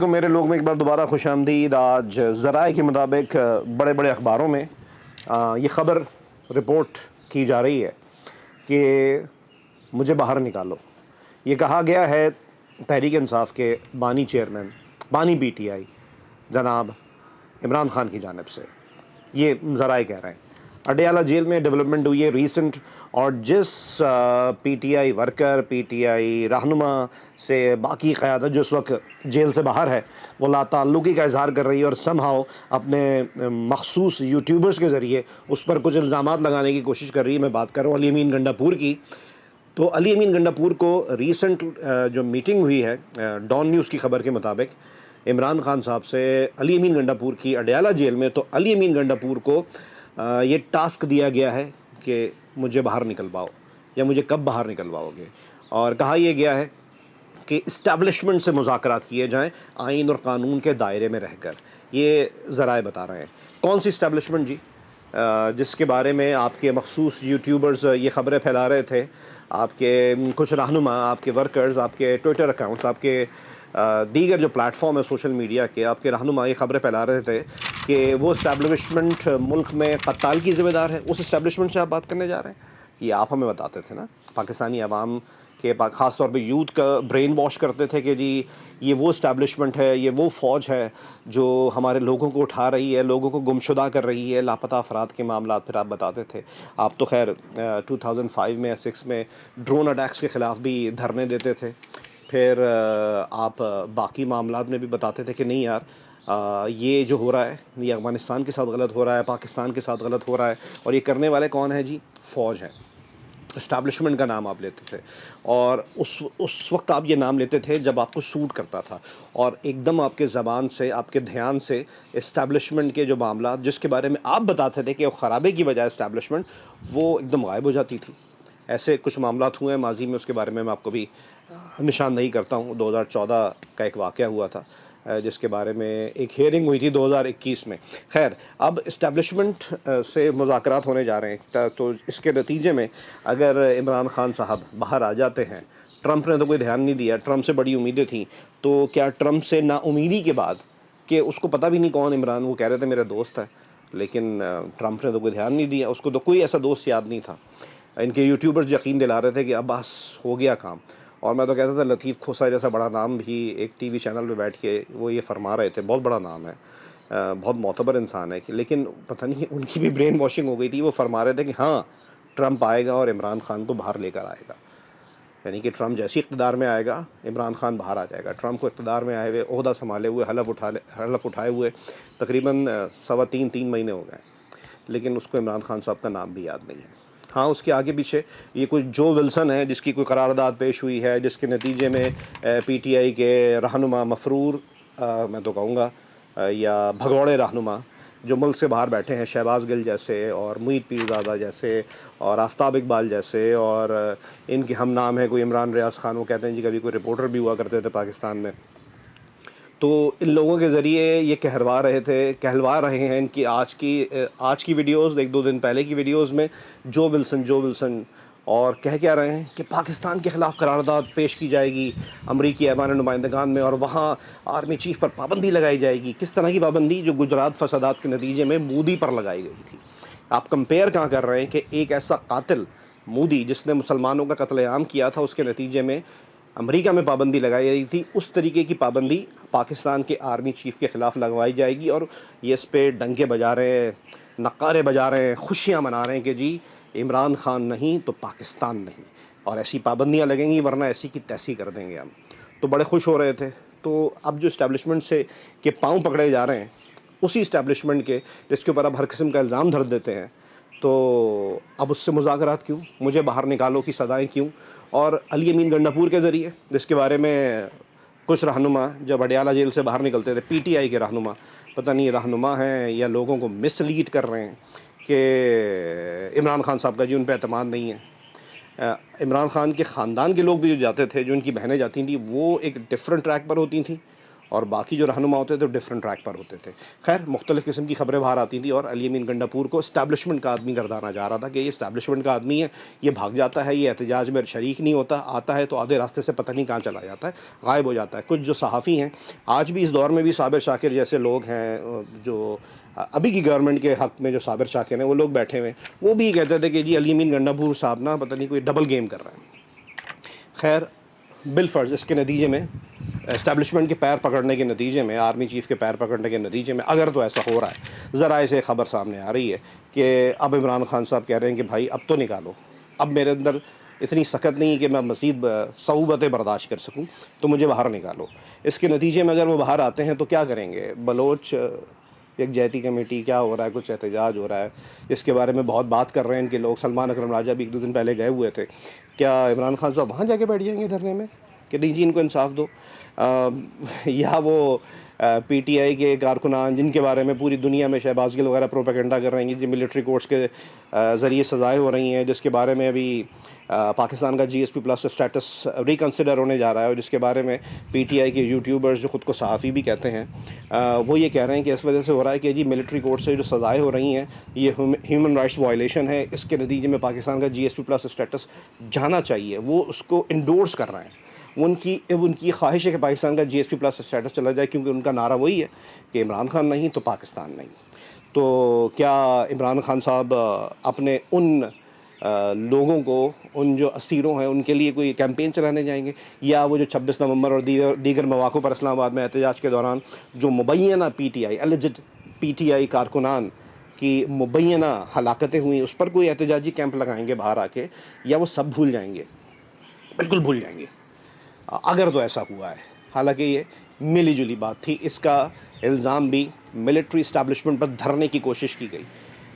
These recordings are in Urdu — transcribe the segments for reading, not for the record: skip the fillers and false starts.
کو میرے لوگ میں ایک بار دوبارہ خوش آمدید۔ آج ذرائع کے مطابق بڑے بڑے اخباروں میں یہ خبر رپورٹ کی جا رہی ہے کہ مجھے باہر نکالو۔ یہ کہا گیا ہے تحریک انصاف کے بانی چیئرمین، بانی پی ٹی آئی جناب عمران خان کی جانب سے، یہ ذرائع کہہ رہے ہیں۔ اڈیالہ جیل میں ڈیولپمنٹ ہوئی ہے ریسنٹ، اور جس P T I worker, P T I رہنما سے باقی قیادت جو اس وقت جیل سے باہر ہے، وہ لا تعلقی کا اظہار کر رہی ہے اور سم ہاؤ اپنے مخصوص یوٹیوبرز کے ذریعے اس پر کچھ الزامات لگانے کی کوشش کر رہی ہے۔ میں بات کر رہا ہوں علی امین گنڈا پور کی۔ تو علی امین گنڈا پور کو ریسنٹ جو میٹنگ ہوئی ہے ڈان نیوز کی خبر کے مطابق عمران خان صاحب سے علی امین گنڈا پور کی اڈیالہ جیل میں، تو علی امین گنڈا پور کو یہ ٹاسک دیا گیا ہے کہ مجھے باہر نکلواؤ، یا مجھے کب باہر نکلواؤ گے، اور کہا یہ گیا ہے کہ اسٹیبلشمنٹ سے مذاکرات کیے جائیں آئین اور قانون کے دائرے میں رہ کر۔ یہ ذرائع بتا رہے ہیں۔ کون سی اسٹیبلشمنٹ جی؟ جس کے بارے میں آپ کے مخصوص یوٹیوبرز یہ خبریں پھیلا رہے تھے، آپ کے کچھ رہنما، آپ کے ورکرز، آپ کے ٹویٹر اکاؤنٹس، آپ کے دیگر جو پلیٹ فارم ہے سوشل میڈیا کے، آپ کے رہنما یہ خبریں پھیلا رہے تھے کہ وہ اسٹیبلشمنٹ ملک میں قتال کی ذمہ دار ہے۔ اس اسٹیبلشمنٹ سے آپ بات کرنے جا رہے ہیں؟ یہ آپ ہمیں بتاتے تھے نا، پاکستانی عوام کے خاص طور پہ یوتھ کا برین واش کرتے تھے کہ جی یہ وہ اسٹیبلشمنٹ ہے، یہ وہ فوج ہے جو ہمارے لوگوں کو اٹھا رہی ہے، لوگوں کو گمشدہ کر رہی ہے، لاپتہ افراد کے معاملات پھر آپ بتاتے تھے۔ آپ تو خیر 2005 میں 6 میں ڈرون اٹیکس کے خلاف بھی دھرنے دیتے تھے، پھر آپ باقی معاملات میں بھی بتاتے تھے کہ نہیں یار یہ جو ہو رہا ہے یہ افغانستان کے ساتھ غلط ہو رہا ہے، پاکستان کے ساتھ غلط ہو رہا ہے، اور یہ کرنے والے کون ہیں جی؟ فوج ہے۔ اسٹیبلشمنٹ کا نام آپ لیتے تھے، اور اس وقت آپ یہ نام لیتے تھے جب آپ کو سوٹ کرتا تھا، اور ایک دم آپ کے زبان سے، آپ کے دھیان سے اسٹیبلشمنٹ کے جو معاملات جس کے بارے میں آپ بتاتے تھے کہ وہ خرابے کی وجہ اسٹیبلشمنٹ، وہ ایک دم غائب ہو جاتی تھی۔ ایسے کچھ معاملات ہوئے ہیں ماضی میں، اس کے بارے میں آپ کو بھی نشان نہیں کرتا ہوں۔ 2014 کا ایک واقعہ ہوا تھا جس کے بارے میں ایک ہیئرنگ ہوئی تھی 2021 میں۔ خیر، اب اسٹیبلشمنٹ سے مذاکرات ہونے جا رہے ہیں، تو اس کے نتیجے میں اگر عمران خان صاحب باہر آ جاتے ہیں، ٹرمپ نے تو کوئی دھیان نہیں دیا، ٹرمپ سے بڑی امیدیں تھیں، تو کیا ٹرمپ سے نا امیدی کے بعد، کہ اس کو پتہ بھی نہیں کون عمران، وہ کہہ رہے تھے میرے دوست ہے، لیکن ٹرمپ نے تو کوئی دھیان نہیں دیا، اس کو تو کوئی ایسا دوست یاد نہیں تھا۔ ان کے یوٹیوبرز یقین دلا رہے تھے کہ اب بس ہو گیا کام، اور میں تو کہتا تھا لطیف کھوسا جیسا بڑا نام بھی ایک ٹی وی چینل پہ بیٹھ کے وہ یہ فرما رہے تھے، بہت بڑا نام ہے، بہت معتبر انسان ہے، لیکن پتہ نہیں ان کی بھی برین واشنگ ہو گئی تھی۔ وہ فرما رہے تھے کہ ہاں ٹرمپ آئے گا اور عمران خان کو باہر لے کر آئے گا، یعنی کہ ٹرمپ جیسی اقتدار میں آئے گا عمران خان باہر آ جائے گا۔ ٹرمپ کو اقتدار میں آئے ہوئے، عہدہ سنبھالے ہوئے، حلف اٹھائے ہوئے تقریباً 3.25 مہینے ہو گئے، لیکن اس کو عمران خان صاحب کا نام بھی یاد نہیں ہے۔ ہاں، اس کے آگے پیچھے یہ کوئی جو ولسن ہے جس کی کوئی قرارداد پیش ہوئی ہے، جس کے نتیجے میں پی ٹی آئی کے رہنما مفرور، میں تو کہوں گا یا بھگوڑے رہنما جو ملک سے باہر بیٹھے ہیں، شہباز گل جیسے اور معید پیرزادہ جیسے اور آفتاب اقبال جیسے، اور ان کے ہم نام ہیں کوئی عمران ریاض خان، وہ کہتے ہیں جی کبھی کوئی رپورٹر بھی ہوا کرتے تھے پاکستان میں، تو ان لوگوں کے ذریعے یہ کہلوا رہے ہیں ان کی آج کی ویڈیوز، 1-2 دن پہلے کی ویڈیوز میں جو ولسن، اور کہہ کیا رہے ہیں کہ پاکستان کے خلاف قرارداد پیش کی جائے گی امریکی ایوان نمائندگان میں، اور وہاں آرمی چیف پر پابندی لگائی جائے گی۔ کس طرح کی پابندی؟ جو گجرات فسادات کے نتیجے میں مودی پر لگائی گئی تھی۔ آپ کمپیئر کہاں کر رہے ہیں کہ ایک ایسا قاتل مودی جس نے مسلمانوں کا قتل عام کیا تھا، اس کے نتیجے میں امریکہ میں پابندی لگائی گئی تھی، اس طریقے کی پابندی پاکستان کے آرمی چیف کے خلاف لگوائی جائے گی، اور یہ اس پہ ڈنکے بجا رہے ہیں، نعرے بجا رہے ہیں، خوشیاں منا رہے ہیں کہ جی عمران خان نہیں تو پاکستان نہیں، اور ایسی پابندیاں لگیں گی ورنہ ایسی کی تیسی کر دیں گے ہم۔ تو بڑے خوش ہو رہے تھے۔ تو اب جو اسٹیبلشمنٹ سے کے پاؤں پکڑے جا رہے ہیں، اسی اسٹیبلشمنٹ کے جس کے اوپر اب ہر قسم کا الزام دھر دیتے ہیں، تو اب اس سے مذاکرات کیوں؟ مجھے باہر نکالو کی صدائیں کیوں؟ اور علی امین گنڈا پور کے ذریعے، جس کے بارے میں کچھ رہنما جب اڈیالہ جیل سے باہر نکلتے تھے، پی ٹی آئی کے رہنما، پتہ نہیں رہنما ہیں یا لوگوں کو مس لیڈ کر رہے ہیں کہ عمران خان صاحب کا جی ان پہ اعتماد نہیں ہے۔ عمران خان کے خاندان کے لوگ بھی جو جاتے تھے، جو ان کی بہنیں جاتی تھیں، وہ ایک ڈفرنٹ ٹریک پر ہوتی تھیں، اور باقی جو رہنما ہوتے تھے ڈفرینٹ ٹریک پر ہوتے تھے. خیر مختلف قسم کی خبریں باہر آتی تھیں اور علی امین گنڈاپور کو اسٹیبلشمنٹ کا آدمی گردانا جا رہا تھا کہ یہ اسٹیبلشمنٹ کا آدمی ہے, یہ بھاگ جاتا ہے, یہ احتجاج میں شریک نہیں ہوتا, آتا ہے تو آدھے راستے سے پتہ نہیں کہاں چلا جاتا ہے, غائب ہو جاتا ہے. کچھ جو صحافی ہیں آج بھی اس دور میں بھی, صابر شاکر جیسے لوگ ہیں جو ابھی کی گورنمنٹ کے حق میں جو صابر شاکر ہیں وہ لوگ بیٹھے ہوئے, وہ بھی کہتے تھے کہ جی علی امین گنڈاپور صاحب نا پتہ نہیں کوئی ڈبل گیم کر رہا ہے. خیر بالفرض اس کے نتیجے میں اسٹیبلشمنٹ کے پیر پکڑنے کے نتیجے میں, آرمی چیف کے پیر پکڑنے کے نتیجے میں, اگر تو ایسا ہو رہا ہے, ذرائع سے خبر سامنے آ رہی ہے کہ اب عمران خان صاحب کہہ رہے ہیں کہ بھائی اب تو نکالو, اب میرے اندر اتنی سخت نہیں ہے کہ میں مزید صعوبتیں برداشت کر سکوں, تو مجھے باہر نکالو. اس کے نتیجے میں اگر وہ باہر آتے ہیں تو کیا کریں گے؟ بلوچ یکجہتی کمیٹی کیا ہو رہا ہے, کچھ احتجاج ہو رہا ہے, اس کے بارے میں بہت بات کر رہے ہیں ان کے لوگ. سلمان اکرم راجہ بھی 1-2 دن پہلے گئے ہوئے تھے. کیا عمران خان صاحب وہاں جا کے بیٹھ جائیں گے دھرنے میں کہ نہیں جی ان کو انصاف دو؟ یا وہ پی ٹی آئی کے کارکنان جن کے بارے میں پوری دنیا میں شہباز گل وغیرہ پروپیگنڈا کر رہے ہیں کہ ملٹری کورٹس کے ذریعے سزائیں ہو رہی ہیں, جس کے بارے میں ابھی پاکستان کا G S P plus status reconsider ہونے جا رہا ہے, اور جس کے بارے میں پی ٹی آئی کے یوٹیوبرز جو خود کو صحافی بھی کہتے ہیں وہ یہ کہہ رہے ہیں کہ اس وجہ سے ہو رہا ہے کہ جی ملٹری کورٹ سے جو سزائیں ہو رہی ہیں یہ ہیومن رائٹس وائلیشن ہے, اس کے نتیجے میں پاکستان کا G S P plus status جانا چاہیے. وہ اس کو انڈورس کر رہے ہیں, ان کی خواہش ہے کہ پاکستان کا G S P plus status چلا جائے, کیونکہ ان کا نعرہ وہی ہے کہ عمران خان نہیں تو پاکستان نہیں. تو کیا عمران خان صاحب اپنے ان لوگوں کو, ان جو اسیروں ہیں ان کے لیے کوئی کیمپین چلانے جائیں گے, یا وہ جو 26 نومبر اور دیگر مواقع پر اسلام آباد میں احتجاج کے دوران جو مبینہ P T I الجڈ P T I کارکنان کی مبینہ ہلاکتیں ہوئیں اس پر کوئی احتجاجی کیمپ لگائیں گے باہر آ کے, یا وہ سب بھول جائیں گے؟ بالکل بھول جائیں گے اگر تو ایسا ہوا ہے. حالانکہ یہ ملی جلی بات تھی, اس کا الزام بھی ملٹری اسٹیبلشمنٹ پر دھرنے کی کوشش کی گئی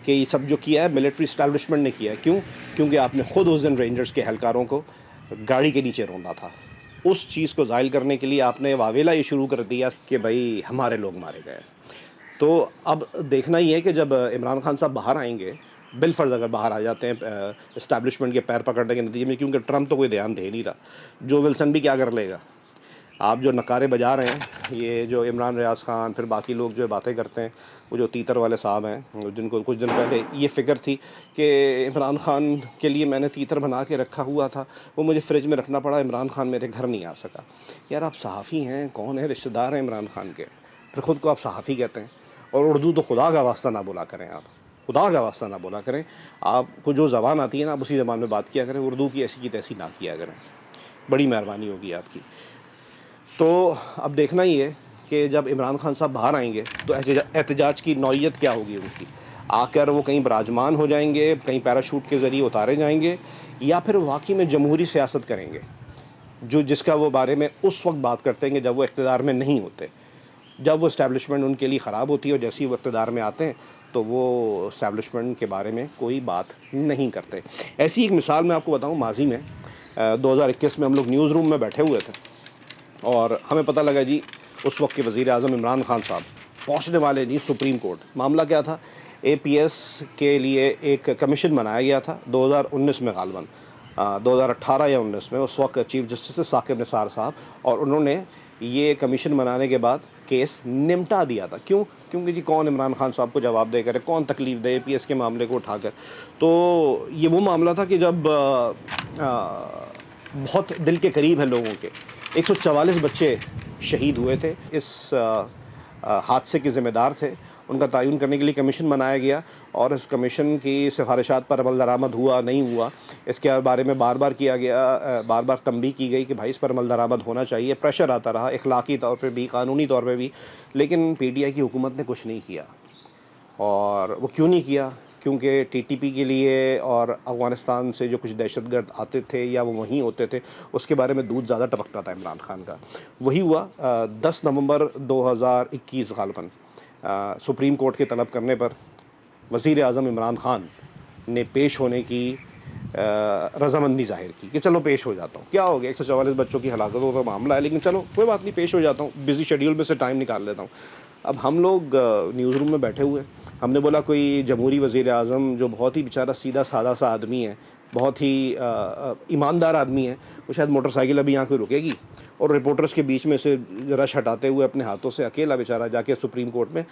کہ یہ سب جو کیا ہے ملٹری اسٹیبلشمنٹ نے کیا ہے. کیوں؟ کیونکہ آپ نے خود اس دن رینجرز کے اہلکاروں کو گاڑی کے نیچے روندا تھا. اس چیز کو زائل کرنے کے لیے آپ نے واویلا یہ شروع کر دیا کہ بھائی ہمارے لوگ مارے گئے. تو اب دیکھنا ہی ہے کہ جب عمران خان صاحب باہر آئیں گے, بالفرض اگر باہر آ جاتے ہیں اسٹیبلشمنٹ کے پیر پکڑنے کے نتیجے میں, کیونکہ ٹرمپ تو کوئی دھیان دے نہیں رہا, جو ولسن بھی کیا کر لے گا. آپ جو نعرے بجا رہے ہیں, یہ جو عمران ریاض خان پھر باقی لوگ جو باتیں کرتے ہیں, وہ جو تیتر والے صاحب ہیں جن کو کچھ دن پہلے یہ فکر تھی کہ عمران خان کے لیے میں نے تیتر بنا کے رکھا ہوا تھا, وہ مجھے فریج میں رکھنا پڑا, عمران خان میرے گھر نہیں آ سکا. یار آپ صحافی ہیں, کون ہیں رشتہ دار ہیں عمران خان کے, پھر خود کو آپ صحافی کہتے ہیں. اور اردو تو خدا کا واسطہ نہ بولا کریں, آپ خدا کا واسطہ نہ بولا کریں. آپ کو جو زبان آتی ہے نا آپ اسی زبان میں بات کیا کریں, اردو کی ایسی کی تیسی نہ کیا کریں, بڑی مہربانی ہوگی آپ کی. تو اب دیکھنا ہی ہے کہ جب عمران خان صاحب باہر آئیں گے تو احتجاج کی نوعیت کیا ہوگی ان کی. آ کر وہ کہیں براجمان ہو جائیں گے, کہیں پیراشوٹ کے ذریعے اتارے جائیں گے, یا پھر واقعی میں جمہوری سیاست کریں گے جس کا وہ بارے میں اس وقت بات کرتے ہیں کہ جب وہ اقتدار میں نہیں ہوتے, جب وہ اسٹیبلشمنٹ ان کے لیے خراب ہوتی ہے, اور جیسے ہی وہ اقتدار میں آتے ہیں تو وہ اسٹیبلشمنٹ کے بارے میں کوئی بات نہیں کرتے. ایسی ایک مثال میں آپ کو بتاؤں, ماضی میں 2021 میں ہم لوگ نیوز روم میں بیٹھے ہوئے تھے اور ہمیں پتہ لگا جی اس وقت کے وزیر اعظم عمران خان صاحب پہنچنے والے جی سپریم کورٹ. معاملہ کیا تھا, اے پی ایس کے لیے ایک کمیشن بنایا گیا تھا 2019 میں, غالباً 2018 یا 19 میں. اس وقت چیف جسٹس ثاقب نثار صاحب, اور انہوں نے یہ کمیشن بنانے کے بعد کیس نمٹا دیا تھا. کیوں؟ کیونکہ جی کون عمران خان صاحب کو جواب دے کر, کون تکلیف دے اے پی ایس کے معاملے کو اٹھا کر. تو یہ وہ معاملہ تھا کہ جب بہت دل کے قریب ہے لوگوں کے, 144 بچے شہید ہوئے تھے, اس حادثے کے ذمہ دار تھے, ان کا تعین کرنے کے لیے کمیشن بنایا گیا, اور اس کمیشن کی سفارشات پر عمل درآمد ہوا نہیں ہوا اس کے بارے میں بار بار کیا گیا, بار بار تنبیہ کی گئی کہ بھائی اس پر عمل درآمد ہونا چاہیے. پریشر آتا رہا اخلاقی طور پہ بھی, قانونی طور پہ بھی, لیکن پی ٹی آئی کی حکومت نے کچھ نہیں کیا. اور وہ کیوں نہیں کیا؟ کیونکہ ٹی ٹی پی کے لیے اور افغانستان سے جو کچھ دہشت گرد آتے تھے یا وہ وہیں ہوتے تھے, اس کے بارے میں دودھ زیادہ ٹپکتا تھا عمران خان کا. وہی ہوا 10 نومبر 2021 غالباً, سپریم کورٹ کے طلب کرنے پر وزیر اعظم عمران خان نے پیش ہونے کی رضامندی ظاہر کی کہ چلو پیش ہو جاتا ہوں. کیا ہو گیا, 144 بچوں کی ہلاکتوں کا معاملہ ہے, لیکن چلو کوئی بات نہیں, پیش ہو جاتا ہوں, بزی شیڈیول میں سے ٹائم نکال لیتا ہوں. اب ہم لوگ نیوز روم میں بیٹھے ہوئے, ہم نے بولا کوئی جمہوری وزیر اعظم جو بہت ہی بیچارہ سیدھا سادہ سا آدمی ہے, بہت ہی ایماندار آدمی ہے, وہ شاید موٹر سائیکل ابھی یہاں کوئی رکے گی, اور رپورٹرز کے بیچ میں سے رش ہٹاتے ہوئے اپنے ہاتھوں سے اکیلا بیچارہ جا کے سپریم کورٹ میں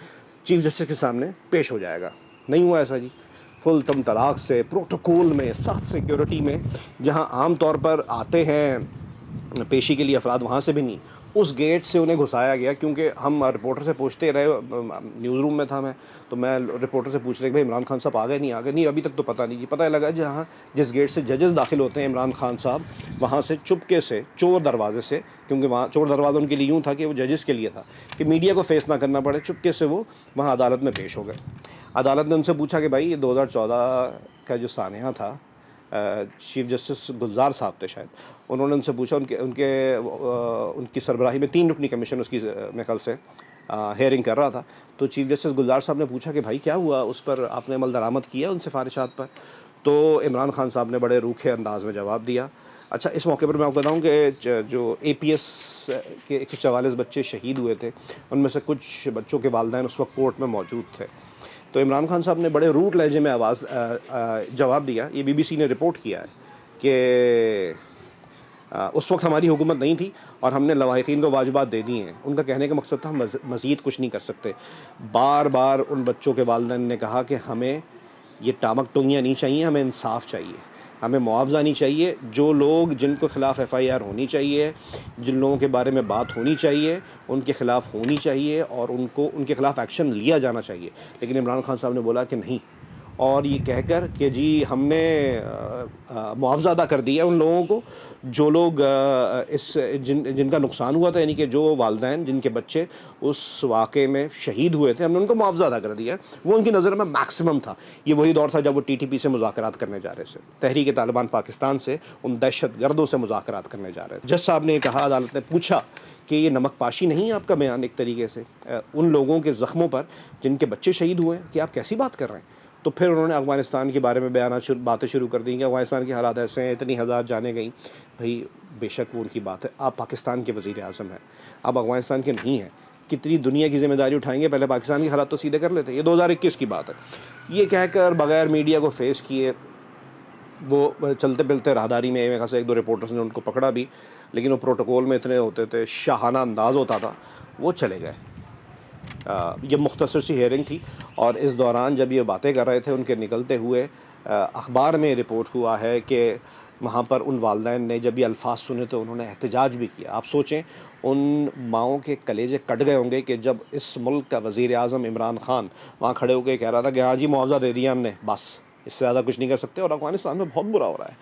چیف جسٹس کے سامنے پیش ہو جائے گا. نہیں ہوا ایسا جی. فل تم طلاق سے پروٹوکول میں سخت سیکیورٹی میں جہاں عام طور پر آتے ہیں پیشی کے لیے افراد, وہاں سے بھی نہیں, اس گیٹ سے انہیں گھسایا گیا. کیونکہ ہم رپورٹر سے پوچھتے رہے, نیوز روم میں تھا میں, تو میں رپورٹر سے پوچھ رہے کہ بھائی عمران خان صاحب آ گئے نہیں, ابھی تک تو پتہ نہیں جی. پتہ لگا جہاں جس گیٹ سے ججز داخل ہوتے ہیں عمران خان صاحب, وہاں سے چپکے سے چور دروازے سے, کیونکہ وہاں چور دروازہ ان کے لیے یوں تھا کہ وہ ججز کے لیے تھا کہ میڈیا کو فیس نہ کرنا پڑے, چپکے سے وہ وہاں عدالت میں پیش ہو گئے. عدالت نے ان سے پوچھا کہ بھائی یہ 2014 کا جو سانحہ تھا, چیف جسٹس گلزار صاحب تھے شاید, انہوں نے ان سے پوچھا, ان کی سربراہی میں 3 رکنی کمیشن اس کی میرے خیال سے ہیئرنگ کر رہا تھا. تو چیف جسٹس گلزار صاحب نے پوچھا کہ بھائی کیا ہوا, اس پر آپ نے عمل درآمد کیا ان سفارشات پر؟ تو عمران خان صاحب نے بڑے روکھے انداز میں جواب دیا. اچھا, اس موقع پر میں آپ کو بتاؤں کہ جو اے پی ایس کے 144 بچے شہید ہوئے تھے, ان میں سے کچھ بچوں کے والدین اس وقت کورٹ میں موجود تھے. تو عمران خان صاحب نے بڑے روٹ لہجے میں جواب دیا. یہ بی بی سی نے رپورٹ کیا ہے کہ اس وقت ہماری حکومت نہیں تھی اور ہم نے لواحقین کو واجبات دے دی ہیں. ان کا کہنے کا مقصد تھا ہم مزید کچھ نہیں کر سکتے. بار بار ان بچوں کے والدین نے کہا کہ ہمیں یہ ٹامک ٹونگیاں نہیں چاہیے, ہمیں انصاف چاہیے, ہمیں معاوضہ نہیں چاہیے. جو لوگ جن کو خلاف ایف آئی آر ہونی چاہیے, جن لوگوں کے بارے میں بات ہونی چاہیے, ان کے خلاف ہونی چاہیے اور ان کے خلاف ایکشن لیا جانا چاہیے. لیکن عمران خان صاحب نے بولا کہ نہیں, اور یہ کہہ کر کہ جی ہم نے معاوضہ ادا کر دیا ان لوگوں کو جو لوگ جن کا نقصان ہوا تھا, یعنی کہ جو والدین جن کے بچے اس واقعے میں شہید ہوئے تھے, ہم نے ان کو معاوضہ ادا کر دیا. وہ ان کی نظر میں میکسیمم تھا. یہ وہی دور تھا جب وہ ٹی ٹی پی سے مذاکرات کرنے جا رہے تھے, تحریک طالبان پاکستان سے ان دہشت گردوں سے مذاکرات کرنے جا رہے تھے. جج صاحب نے کہا, عدالت نے پوچھا کہ یہ نمک پاشی نہیں ہے آپ کا بیان ایک طریقے سے ان لوگوں کے زخموں پر جن کے بچے شہید ہوئے ہیں, کہ آپ کیسی بات کر رہے ہیں؟ تو پھر انہوں نے افغانستان کے بارے میں باتیں شروع کر دیں کہ افغانستان کی حالات ایسے ہیں, اتنی ہزار جانیں گئیں. بھائی بے شک وہ ان کی بات ہے, آپ پاکستان کے وزیر اعظم ہیں, آپ افغانستان کے نہیں ہیں. کتنی دنیا کی ذمہ داری اٹھائیں گے, پہلے پاکستان کی حالات تو سیدھے کر لیتے. یہ 2021 کی بات ہے. یہ کہہ کر بغیر میڈیا کو فیس کیے وہ چلتے پلتے راہداری میں, میرے خیال سے 1-2 رپورٹرز نے ان کو پکڑا بھی, لیکن وہ پروٹوکول میں اتنے ہوتے تھے, شاہانہ انداز ہوتا تھا, وہ چلے گئے. یہ مختصر سی ہیئرنگ تھی, اور اس دوران جب یہ باتیں کر رہے تھے ان کے نکلتے ہوئے اخبار میں رپورٹ ہوا ہے کہ وہاں پر ان والدین نے جب یہ الفاظ سنے تو انہوں نے احتجاج بھی کیا. آپ سوچیں ان ماؤں کے کلیجے کٹ گئے ہوں گے کہ جب اس ملک کا وزیر اعظم عمران خان وہاں کھڑے ہو کے کہہ رہا تھا کہ ہاں جی معاوضہ دے دیا ہم نے, بس اس سے زیادہ کچھ نہیں کر سکتے, اور افغانستان میں بہت برا ہو رہا ہے.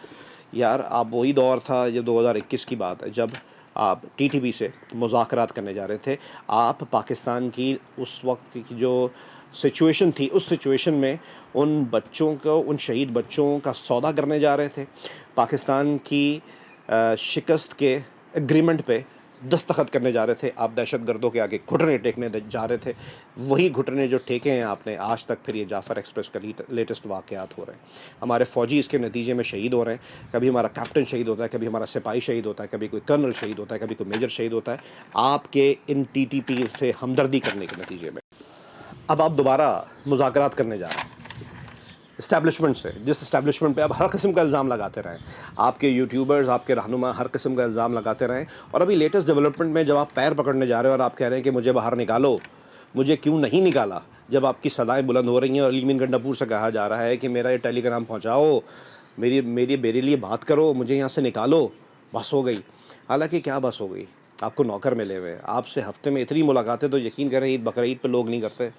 یار آپ وہی دور تھا یہ 2021 کی بات ہے جب آپ ٹی ٹی پی سے مذاکرات کرنے جا رہے تھے. آپ پاکستان کی اس وقت کی جو سچویشن تھی, اس سچویشن میں ان بچوں کو, ان شہید بچوں کا سودا کرنے جا رہے تھے. پاکستان کی شکست کے ایگریمنٹ پہ دستخط کرنے جا رہے تھے. آپ دہشت گردوں کے آگے گھٹنے ٹیکنے جا رہے تھے. وہی گھٹنے جو ٹیکے ہیں آپ نے آج تک, پھر یہ جعفر ایکسپریس کا لیٹسٹ واقعات ہو رہے ہیں. ہمارے فوجی اس کے نتیجے میں شہید ہو رہے ہیں. کبھی ہمارا کیپٹن شہید ہوتا ہے, کبھی ہمارا سپاہی شہید ہوتا ہے, کبھی کوئی کرنل شہید ہوتا ہے, کبھی کوئی میجر شہید ہوتا ہے, آپ کے ان ٹی ٹی پی سے ہمدردی کرنے کے نتیجے میں. اب آپ دوبارہ مذاکرات کرنے جا رہے ہیں اسٹیبلشمنٹ سے, جس اسٹیبلشمنٹ پہ اب ہر قسم کا الزام لگاتے رہیں. آپ کے یوٹیوبرز, آپ کے رہنما ہر قسم کا الزام لگاتے رہیں. اور ابھی لیٹسٹ ڈیولپمنٹ میں جب آپ پیر پکڑنے جا رہے ہیں اور آپ کہہ رہے ہیں کہ مجھے باہر نکالو, مجھے کیوں نہیں نکالا, جب آپ کی صدائیں بلند ہو رہی ہیں اور علی مین گنڈا پور سے کہا جا رہا ہے کہ میرا یہ ٹیلی گرام پہنچاؤ, میرے لیے بات کرو, مجھے یہاں سے نکالو, بس ہو گئی. حالانکہ کیا بس ہو گئی, آپ کو نوکر ملے ہوئے, آپ سے ہفتے میں اتنی ملاقاتیں تو یقین کریں عید بقرعید پہ لوگ نہیں کرتے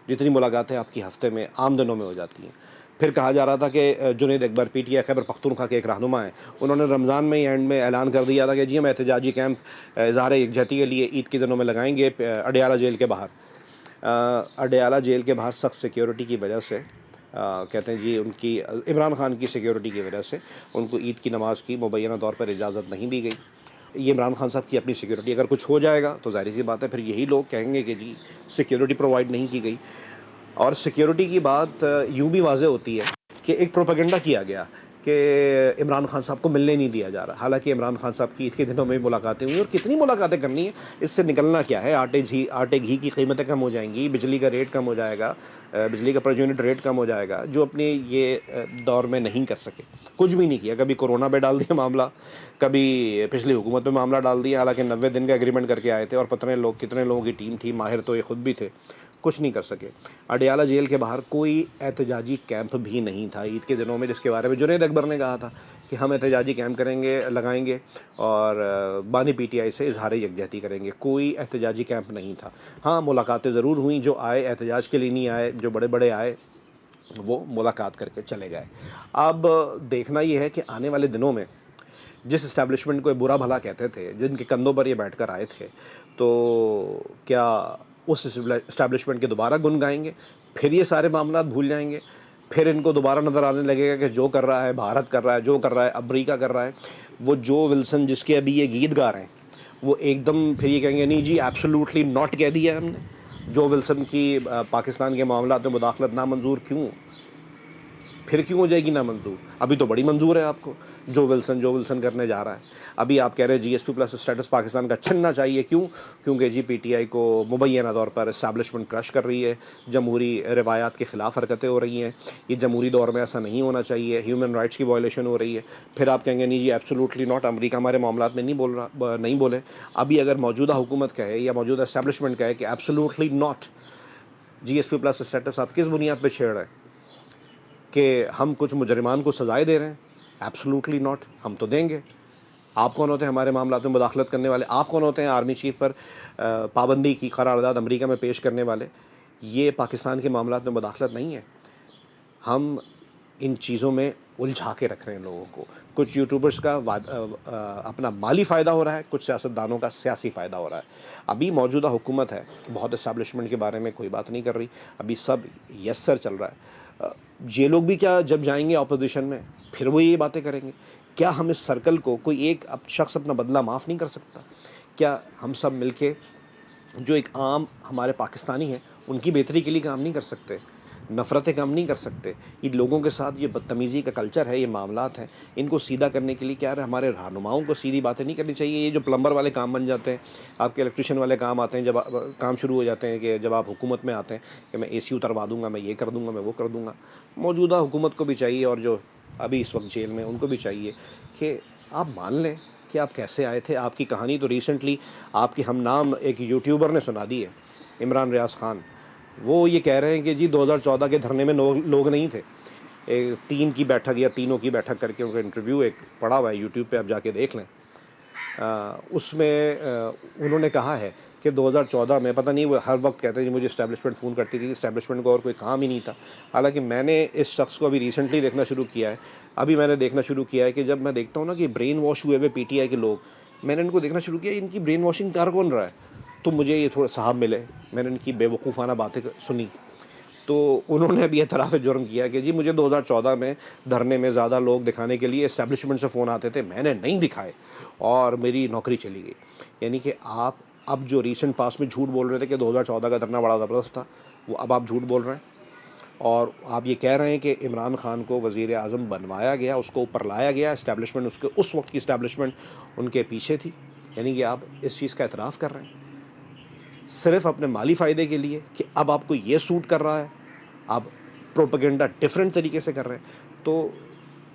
جتنی ملاقاتیں آپ کی ہفتے میں عام دنوں میں ہو جاتی ہیں. پھر کہا جا رہا تھا کہ جنید اکبر P T I Khyber Pakhtunkhwa کے ایک رہنما ہیں, انہوں نے رمضان میں ہی اینڈ میں اعلان کر دیا تھا کہ جی ہم احتجاجی کیمپ اظہار یکجہتی کے لیے عید کے دنوں میں لگائیں گے اڈیالہ جیل کے باہر. اڈیالہ جیل کے باہر سخت سیکیورٹی کی وجہ سے کہتے ہیں جی ان کی عمران خان کی سیکیورٹی کی وجہ سے ان کو عید کی نماز کی مبینہ طور پر اجازت نہیں دی گئی. یہ عمران خان صاحب کی اپنی سیکیورٹی, اگر کچھ ہو جائے گا تو ظاہر سی بات ہے پھر یہی لوگ کہیں گے کہ جی سیکیورٹی پرووائڈ نہیں کی گئی. اور سیکیورٹی کی بات یوں بھی واضح ہوتی ہے کہ ایک پروپیگنڈا کیا گیا کہ عمران خان صاحب کو ملنے نہیں دیا جا رہا، حالانکہ عمران خان صاحب کی عید کے دنوں میں ملاقاتیں ہوئی، اور کتنی ملاقاتیں کرنی ہیں، اس سے نکلنا کیا ہے؟ آٹے گھی کی قیمتیں کم ہو جائیں گی، بجلی کا ریٹ کم ہو جائے گا، بجلی کا پر یونٹ ریٹ کم ہو جائے گا، جو اپنے یہ دور میں نہیں کر سکے، کچھ بھی نہیں کیا، کبھی کورونا پہ ڈال دیا معاملہ، کبھی پچھلی حکومت پہ معاملہ ڈال دیا، حالانکہ 90 دن کا ایگریمنٹ کر کے آئے تھے، اور کتنے لوگوں کی ٹیم تھی، ماہر تو یہ خود بھی تھے، کچھ نہیں کر سکے۔ اڈیالہ جیل کے باہر کوئی احتجاجی کیمپ بھی نہیں تھا عید کے دنوں میں، جس کے بارے میں جنید اکبر نے کہا تھا کہ ہم احتجاجی کیمپ لگائیں گے اور بانی پی ٹی آئی سے اظہار یکجہتی کریں گے۔ کوئی احتجاجی کیمپ نہیں تھا۔ ہاں، ملاقاتیں ضرور ہوئیں، جو آئے احتجاج کے لیے نہیں آئے، جو بڑے بڑے آئے وہ ملاقات کر کے چلے گئے۔ اب دیکھنا یہ ہے کہ آنے والے دنوں میں جس اسٹیبلشمنٹ کو برا بھلا کہتے تھے، جن کے کندھوں پر یہ بیٹھ کر آئے تھے، تو کیا اس اسٹیبلشمنٹ کے دوبارہ گن گائیں گے؟ پھر یہ سارے معاملات بھول جائیں گے؟ پھر ان کو دوبارہ نظر آنے لگے گا کہ جو کر رہا ہے بھارت کر رہا ہے، جو کر رہا ہے امریکہ کر رہا ہے؟ وہ جو ولسن جس کے ابھی یہ گیت گا رہے ہیں، وہ ایک دم پھر یہ کہیں گے نہیں جی ایبسولوٹلی ناٹ کہہ دیا ہے ہم نے، جو ولسن کی پاکستان کے معاملات میں مداخلت نامنظور کیوں؟ پھر کیوں ہو جائے گی نامنظور؟ ابھی تو بڑی منظور ہے آپ کو، جو ولسن کرنے جا رہا ہے۔ ابھی آپ کہہ رہے ہیں G S P plus status Pakistan کا چھننا چاہیے، کیوں؟ کیونکہ جی پی ٹی آئی کو مبینہ طور پر اسٹیبلشمنٹ کرش کر رہی ہے، جمہوری روایات کے خلاف حرکتیں ہو رہی ہیں، یہ جمہوری دور میں ایسا نہیں ہونا چاہیے، ہیومن رائٹس کی وائلیشن ہو رہی ہے۔ پھر آپ کہیں گے نہیں جی ایبسولوٹلی ناٹ، امریکہ ہمارے معاملات میں نہیں بولے۔ ابھی اگر موجودہ حکومت کہے یا موجودہ اسٹیبلشمنٹ کہے کہ absolutely not G S P plus status, آپ کس بنیاد پہ چھیڑ رہے ہیں؟ کہ ہم کچھ مجرمان کو سزائیں دے رہے ہیں؟ ایبسولوٹلی ناٹ، ہم تو دیں گے۔ آپ کون ہوتے ہیں ہمارے معاملات میں مداخلت کرنے والے؟ آپ کون ہوتے ہیں آرمی چیف پر پابندی کی قرارداد امریکہ میں پیش کرنے والے؟ یہ پاکستان کے معاملات میں مداخلت نہیں ہے۔ ہم ان چیزوں میں الجھا کے رکھ رہے ہیں لوگوں کو۔ کچھ یوٹیوبرز کا اپنا مالی فائدہ ہو رہا ہے، کچھ سیاستدانوں کا سیاسی فائدہ ہو رہا ہے۔ ابھی موجودہ حکومت ہے، بہت اسٹیبلشمنٹ کے بارے میں کوئی بات نہیں کر رہی، ابھی سب یس سر چل رہا ہے۔ یہ لوگ بھی کیا جب جائیں گے اپوزیشن میں پھر وہ یہ باتیں کریں گے؟ کیا ہم اس سرکل کو کوئی ایک شخص اپنا بدلہ معاف نہیں کر سکتا؟ کیا ہم سب مل کے جو ایک عام ہمارے پاکستانی ہیں ان کی بہتری کے لیے کام نہیں کر سکتے؟ نفرتیں کم نہیں کر سکتے؟ ان لوگوں کے ساتھ یہ بدتمیزی کا کلچر ہے، یہ معاملات ہیں، ان کو سیدھا کرنے کے لیے کیا ہے، ہمارے رہنماؤں کو سیدھی باتیں نہیں کرنی چاہیے؟ یہ جو پلمبر والے کام بن جاتے ہیں، آپ کے الیکٹریشین والے کام آتے ہیں، جب کام شروع ہو جاتے ہیں کہ جب آپ حکومت میں آتے ہیں کہ میں اے سی اتروا دوں گا، میں یہ کر دوں گا، میں وہ کر دوں گا۔ موجودہ حکومت کو بھی چاہیے، اور جو ابھی اس وقت جیل میں ان کو بھی چاہیے کہ آپ مان لیں کہ آپ کیسے آئے تھے۔ آپ کی کہانی تو ریسنٹلی آپ کی ہم نام ایک یوٹیوبر نے سنا دی ہے، عمران ریاض خان۔ وہ یہ کہہ رہے ہیں کہ جی 2014 کے دھرنے میں لوگ نہیں تھے۔ تین کی بیٹھک یا تینوں کی بیٹھک کر کے ان کا انٹرویو ایک پڑا ہوا ہے یوٹیوب پہ، آپ جا کے دیکھ لیں۔ اس میں انہوں نے کہا ہے کہ 2014 میں پتہ نہیں، وہ ہر وقت کہتے ہیں جی مجھے اسٹیبلشمنٹ فون کرتی تھی، اسٹیبلشمنٹ کو اور کوئی کام ہی نہیں تھا۔ حالانکہ میں نے اس شخص کو ابھی ریسنٹلی دیکھنا شروع کیا ہے، ابھی میں نے دیکھنا شروع کیا ہے کہ جب میں دیکھتا ہوں نا کہ برین واش ہوئے پی ٹی آئی کے لوگ، میں نے ان کو دیکھنا شروع کیا ان کی برین واشنگ کر کون رہا ہے؟ تو مجھے یہ تھوڑا صاحب ملے، میں نے ان کی بے وقوفانہ باتیں سنی، تو انہوں نے ابھی اعتراف جرم کیا کہ جی مجھے 2014 میں دھرنے میں زیادہ لوگ دکھانے کے لیے اسٹیبلشمنٹ سے فون آتے تھے، میں نے نہیں دکھائے اور میری نوکری چلی گئی۔ یعنی کہ آپ اب جو ریسنٹ پاس میں جھوٹ بول رہے تھے کہ 2014 کا دھرنا بڑا زبردست تھا، وہ اب آپ جھوٹ بول رہے ہیں، اور آپ یہ کہہ رہے ہیں کہ عمران خان کو وزیر اعظم بنوایا گیا، اس کو اوپر لایا گیا، اسٹیبلشمنٹ اس وقت کی اسٹیبلشمنٹ ان کے پیچھے تھی۔ یعنی کہ آپ اس چیز کا اعتراف کر رہے ہیں صرف اپنے مالی فائدے کے لیے کہ اب آپ کو یہ سوٹ کر رہا ہے، آپ پروپیگنڈا ڈیفرنٹ طریقے سے کر رہے ہیں۔ تو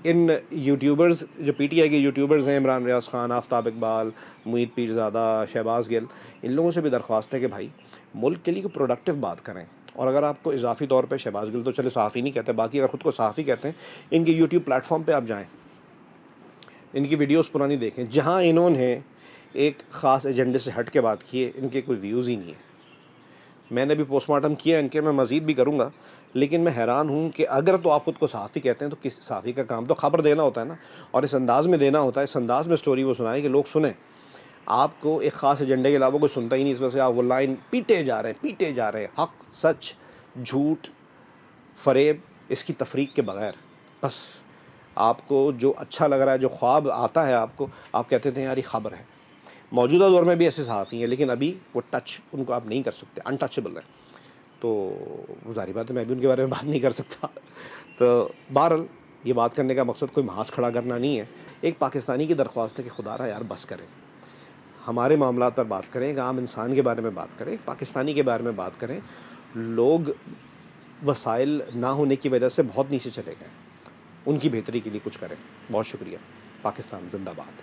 ان یوٹیوبرز جو پی ٹی آئی کے یوٹیوبرز ہیں، عمران ریاض خان، آفتاب اقبال، معید پیرزادہ، شہباز گل، ان لوگوں سے بھی درخواست ہے کہ بھائی ملک کے لیے کوئی پروڈکٹیو بات کریں۔ اور اگر آپ کو اضافی طور پہ، شہباز گل تو چلے صحافی نہیں کہتے، باقی اگر خود کو صحافی کہتے ہیں، ان کے یوٹیوب پلیٹ فارم پہ آپ جائیں، ان کی ویڈیوز پرانی دیکھیں، جہاں انہوں نے ایک خاص ایجنڈے سے ہٹ کے بات کی ہے، ان کے کوئی ویوز ہی نہیں ہیں۔ میں نے بھی پوسٹ مارٹم کیا ان کے، میں مزید بھی کروں گا، لیکن میں حیران ہوں کہ اگر تو آپ خود کو صحافی کہتے ہیں تو کس صحافی کا کام تو خبر دینا ہوتا ہے نا، اور اس انداز میں دینا ہوتا ہے، اس انداز میں سٹوری وہ سنائیں کہ لوگ سنیں۔ آپ کو ایک خاص ایجنڈے کے علاوہ کوئی سنتا ہی نہیں، اس وجہ سے آپ وہ لائن پیٹے جا رہے ہیں، حق، سچ، جھوٹ، فریب، اس کی تفریق کے بغیر۔ بس آپ کو جو اچھا لگ رہا ہے، جو خواب آتا ہے آپ کو، آپ کہتے تھے یار یہ خبر ہے۔ موجودہ دور میں بھی ایسے صحافی ہیں، لیکن ابھی وہ ٹچ ان کو آپ نہیں کر سکتے، انٹچبل ہیں۔ تو ظاہری بات ہے میں بھی ان کے بارے میں بات نہیں کر سکتا۔ تو بہرحال یہ بات کرنے کا مقصد کوئی محاذ کھڑا کرنا نہیں ہے. ایک پاکستانی کی درخواست ہے کہ خدا را یار بس کریں, ہمارے معاملات پر بات کریں, ایک عام انسان کے بارے میں بات کریں, ایک پاکستانی کے بارے میں بات کریں. لوگ وسائل نہ ہونے کی وجہ سے بہت نیچے چلے گئے, ان کی بہتری کے لیے کچھ کریں. بہت شکریہ. پاکستان زندہ باد.